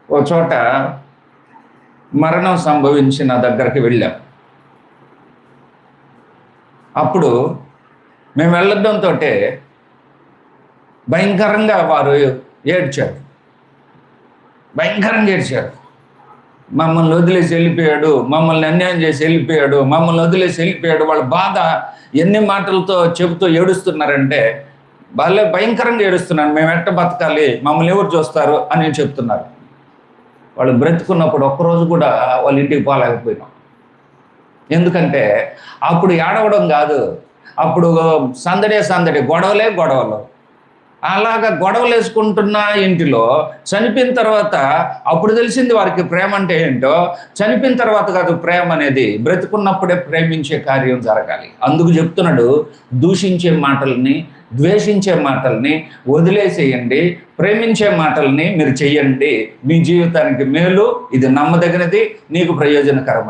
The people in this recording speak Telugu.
ఓ చోట మరణం సంభవించిన దగ్గరికి వెళ్ళాం. అప్పుడు మేము వెళ్ళడంతో భయంకరంగా వారు ఏడ్చారు, భయంకరంగా ఏడ్చారు. మమ్మల్ని వదిలేసి వెళ్ళిపోయాడు, మమ్మల్ని అన్యాయం చేసి వెళ్ళిపోయాడు, మమ్మల్ని వదిలేసి వెళ్ళిపోయాడు. వాళ్ళ బాధ ఎన్ని మాటలతో చెబుతూ ఏడుస్తున్నారంటే భయంకరంగా ఏడుస్తున్నారు. మేము ఎట్ట బతకాలి, మమ్మల్ని ఎవరు చూస్తారు అని చెప్తున్నారు. వాళ్ళు బ్రతుకున్నప్పుడు ఒక్కరోజు కూడా వాళ్ళ ఇంటికి పోలేకపోయినాం. ఎందుకంటే అప్పుడు ఏడవడం కాదు, అప్పుడు సందడి, గొడవలు. అలాగా గొడవలు వేసుకుంటున్న ఇంటిలో చనిపోయిన తర్వాత అప్పుడు తెలిసింది వారికి ప్రేమ అంటే ఏంటో. చనిపోయిన తర్వాత కాదు ప్రేమ అనేది, బ్రతుకున్నప్పుడే ప్రేమించే కార్యం జరగాలి. అందుకు చెప్తున్నాడు, దూషించే మాటల్ని, ద్వేషించే మాటల్ని వదిలేసేయండి, ప్రేమించే మాటల్ని మీరు చెయ్యండి. మీ జీవితానికి మేలు, ఇది నమ్మదగినది, నీకు ప్రయోజనకరమైనది.